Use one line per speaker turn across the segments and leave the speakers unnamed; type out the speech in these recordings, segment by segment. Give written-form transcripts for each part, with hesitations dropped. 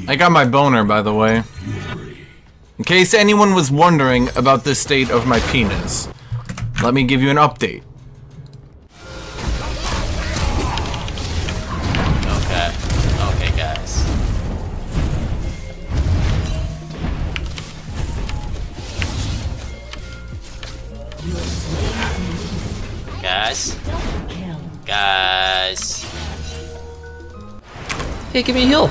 I got my boner, by the way. In case anyone was wondering about the state of my penis, let me give you an update.
Okay. Okay, guys. Guys. Hey, give me a heal.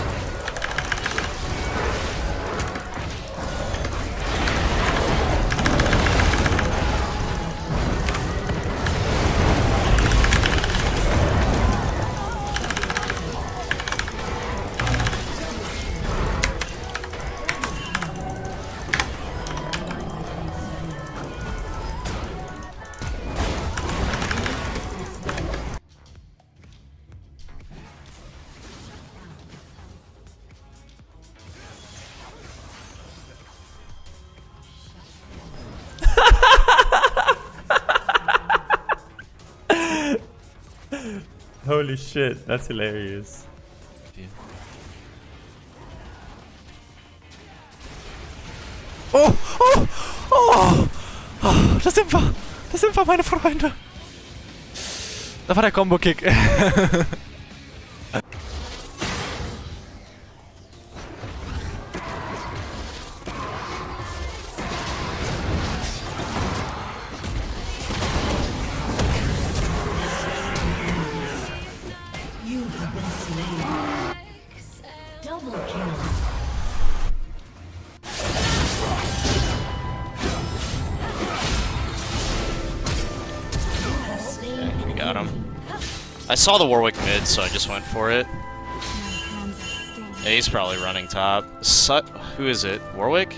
Holy shit, that's hilarious. Oh, oh, oh, oh, das sind wir, meine Freunde. Da war der Combo-Kick.
Got him. I saw the Warwick mid, so I just went for it. Yeah, he's probably running top. Who is it? Warwick?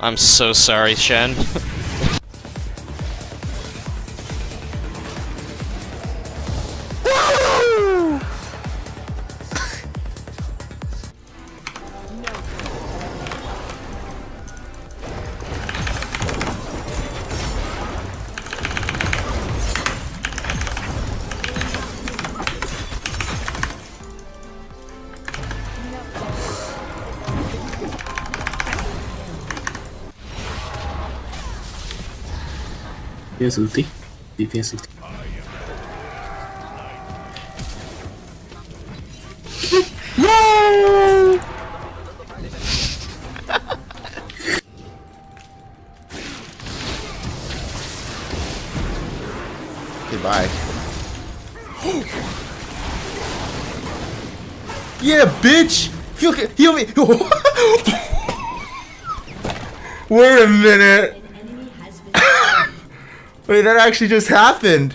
I'm so sorry, Shen.
Defense ulti. Defense ulti. No!
Goodbye. Yeah, bitch! Heal me! Wait a minute! Wait, that actually just happened!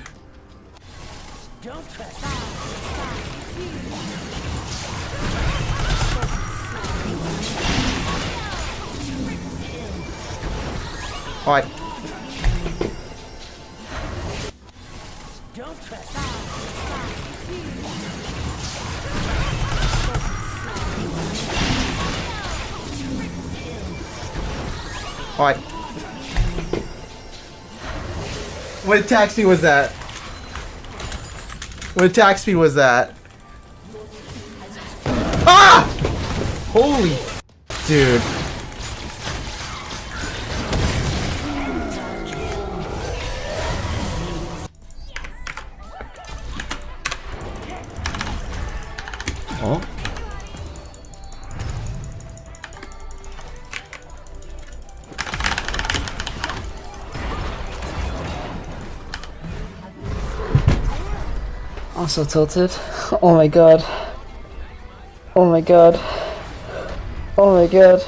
Alright. Alright. What attack speed was that? What attack speed was that? Ah! Holy dude.
Oh.
I'm so tilted. Oh my god. Oh my god. Oh my god.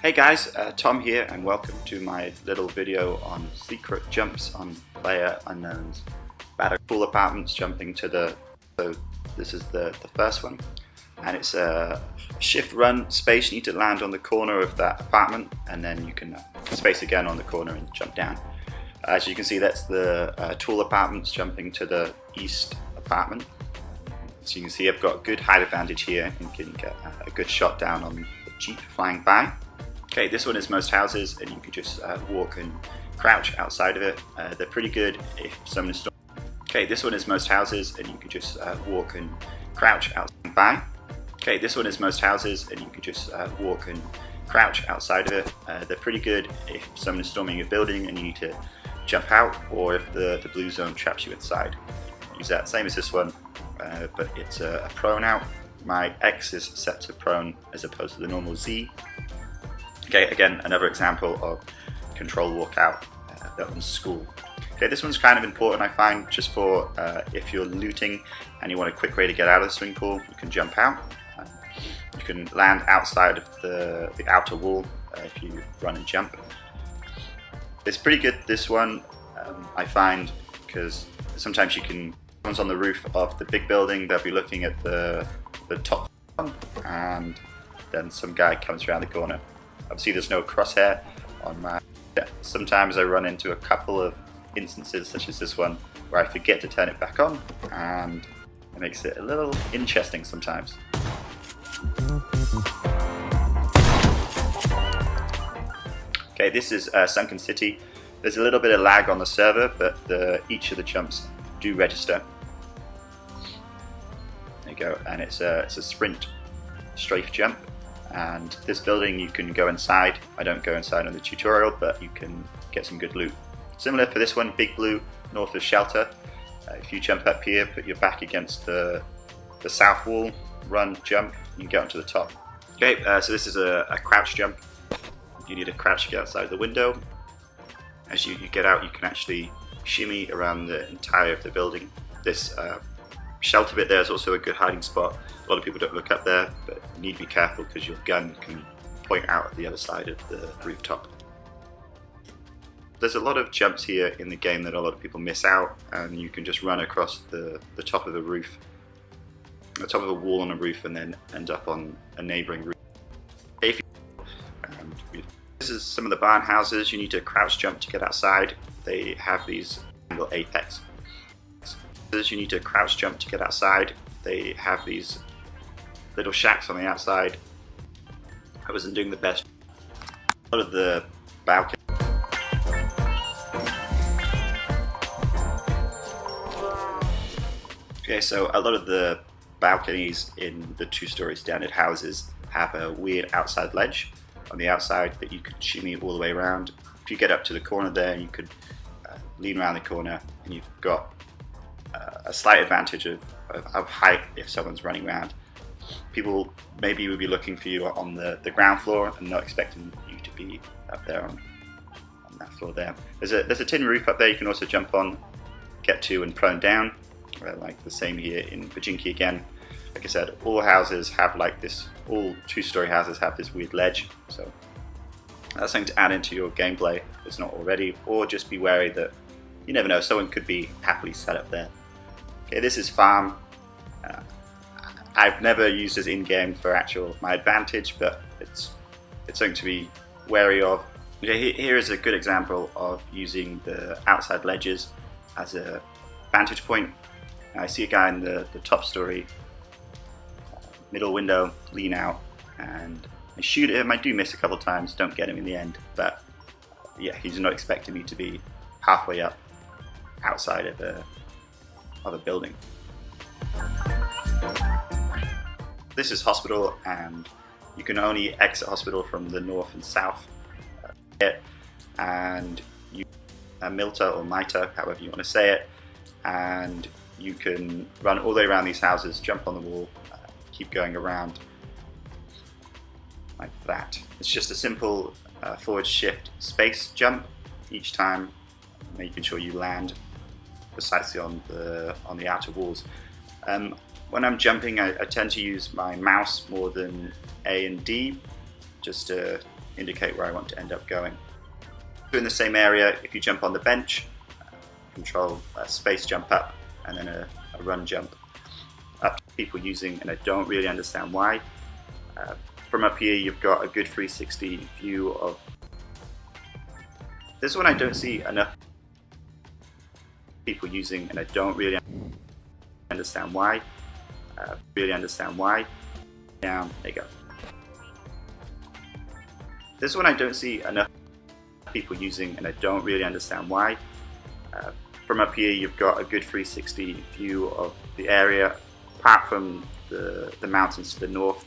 Hey guys, Tom here and welcome to my little video on secret jumps on PlayerUnknown's Battlefield apartments jumping to the... So this is the first one, and it's a shift run space. You need to land on the corner of that apartment and then you can space again on the corner and jump down. As you can see, that's the tall apartments jumping to the east apartment. So you can see I've got a good height advantage here and can get a good shot down on the Jeep flying by. Okay, this one is most houses, and you can just walk and crouch outside of it. They're pretty good if someone is Okay, this one is most houses, and you can just walk and crouch outside by. Okay, this one is most houses, and you can just walk and crouch outside of it. They're pretty good if someone is storming a building and you need to jump out, or if the blue zone traps you inside. Use that, same as this one, but it's a prone out. My X is set to prone as opposed to the normal Z. Okay, again, another example of control walkout. That one's school. Okay, this one's kind of important, I find, just for if you're looting and you want a quick way to get out of the swimming pool, you can jump out. You can land outside of the outer wall if you run and jump. It's pretty good, this one, I find, because sometimes you can, someone's on the roof of the big building, they'll be looking at the top one, and then some guy comes around the corner. Obviously there's no crosshair on my... Sometimes I run into a couple of instances such as this one where I forget to turn it back on, and it makes it a little interesting sometimes. Okay, this is Sunken City. There's a little bit of lag on the server, but each of the jumps do register. There you go, and it's a sprint strafe jump. And this building you can go inside. I don't go inside on the tutorial, but you can get some good loot. Similar for this one, Big Blue, north of Shelter. If you jump up here, put your back against the south wall, run, jump, you can get onto the top. Okay, so this is a crouch jump. You need a crouch to get outside the window. As you get out, you can actually shimmy around the entire of the building. This shelter bit there is also a good hiding spot. A lot of people don't look up there, but you need to be careful because your gun can point out at the other side of the rooftop. There's a lot of jumps here in the game that a lot of people miss out, and you can just run across the top of the roof, the top of a wall on a roof, and then end up on a neighboring roof. This is some of the barn houses. You need to crouch jump to get outside. They have these little apex. You need to crouch jump to get outside. They have these little shacks on the outside. I wasn't doing the best. A lot of the balcony. Okay, so a lot of the balconies in the two-story standard houses have a weird outside ledge on the outside that you could shimmy all the way around. If you get up to the corner there, you could lean around the corner, and you've got a slight advantage of height if someone's running around. People maybe would be looking for you on the ground floor and not expecting you to be up there on that floor there. There's a tin roof up there you can also jump on, get to, and prone down, like the same here in Pochinki again. Like I said, all houses have like this, all two-story houses have this weird ledge, so that's something to add into your gameplay if it's not already, or just be wary that you never know, someone could be happily set up there. Okay, this is farm. I've never used this in-game for my advantage, but it's something to be wary of. Okay, here is a good example of using the outside ledges as a vantage point. I see a guy in the top story, middle window, lean out, and I shoot at him. I do miss a couple times, don't get him in the end, but yeah, he's not expecting me to be halfway up outside of a building. This is hospital, and you can only exit hospital from the north and south. And you Milta or Mita, however you want to say it, and you can run all the way around these houses, jump on the wall, keep going around like that. It's just a simple forward shift space jump each time, making sure you land precisely on the outer walls. When I'm jumping, I tend to use my mouse more than A and D, just to indicate where I want to end up going. In the same area, if you jump on the bench, control space jump up, and then a run jump up. People using, and I don't really understand why. From up here, you've got a good 360 view of. This one I don't see enough people using, and I don't really understand why. Down, there you go. This one I don't see enough people using, and I don't really understand why. From up here, you've got a good 360 view of the area, apart from the mountains to the north.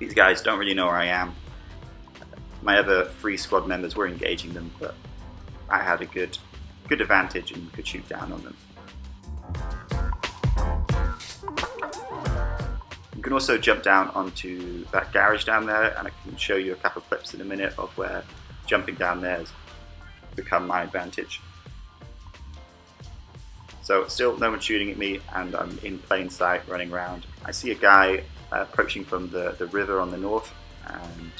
These guys don't really know where I am. My other 3 squad members were engaging them, but I had a good advantage and could shoot down on them. You can also jump down onto that garage down there, and I can show you a couple of clips in a minute of where jumping down there has become my advantage. So still no one shooting at me, and I'm in plain sight running around. I see a guy approaching from the river on the north, and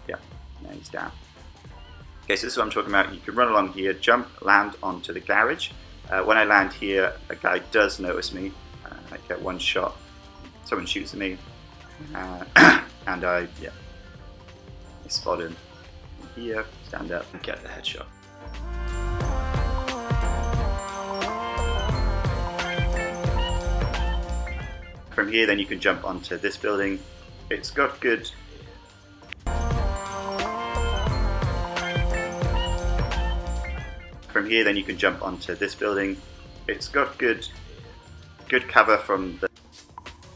yeah, now he's down. Okay, so this is what I'm talking about. You can run along here, jump, land onto the garage. When I land here, a guy does notice me. I get one shot, someone shoots at me, and I spot him here, stand up and get the headshot. From here then you can jump onto this building. It's got good cover from the.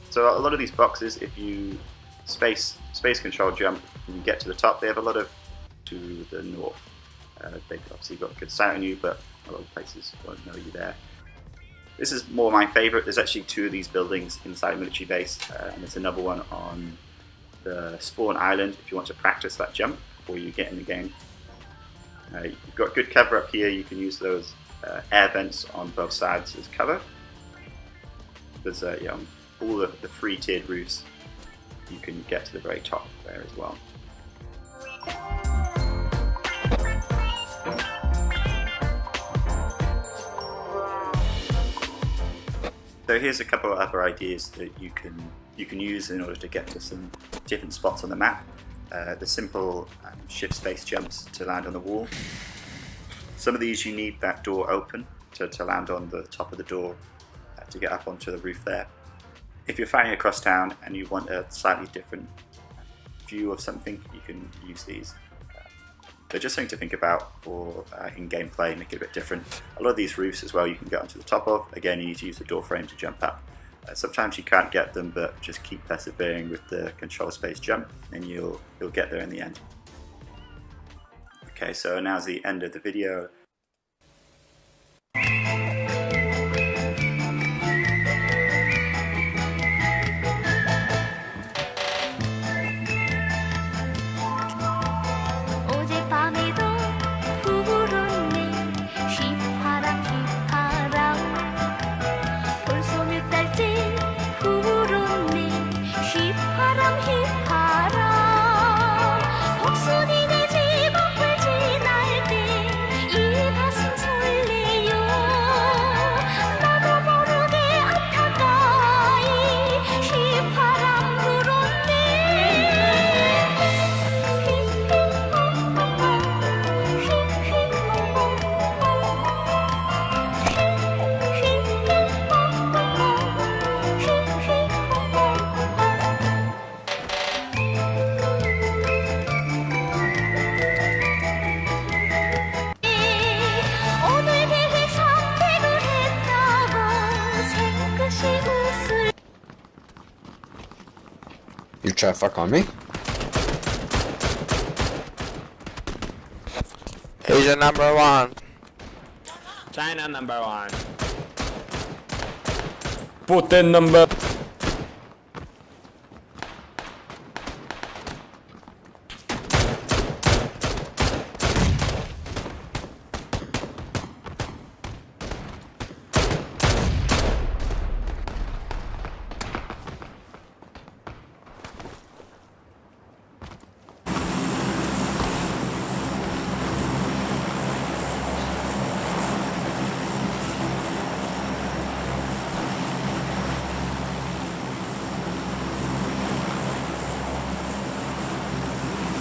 So a lot of these boxes, if you space control jump and you get to the top, they have a lot of to the north. They've obviously got good sight on you, but a lot of places won't know you there. This is more my favourite. There's actually 2 of these buildings inside a military base, and there's another one on the spawn island if you want to practice that jump before you get in the game. You've got good cover up here. You can use those air vents on both sides as cover. There's all of the 3 tiered roofs. You can get to the very top there as well. So here's a couple of other ideas that you can use in order to get to some different spots on the map. The simple shift space jumps to land on the wall. Some of these you need that door open to land on the top of the door to get up onto the roof there. If you're fighting across town and you want a slightly different view of something, you can use these. They're just something to think about for in gameplay, make it a bit different. A lot of these roofs as well you can get onto the top of. Again, you need to use the door frame to jump up. Sometimes you can't get them, but just keep persevering with the control space jump and you'll get there in the end. Okay, so now's the end of the video.
You try to fuck on me?
Asia number 1.
China number 1.
Putin number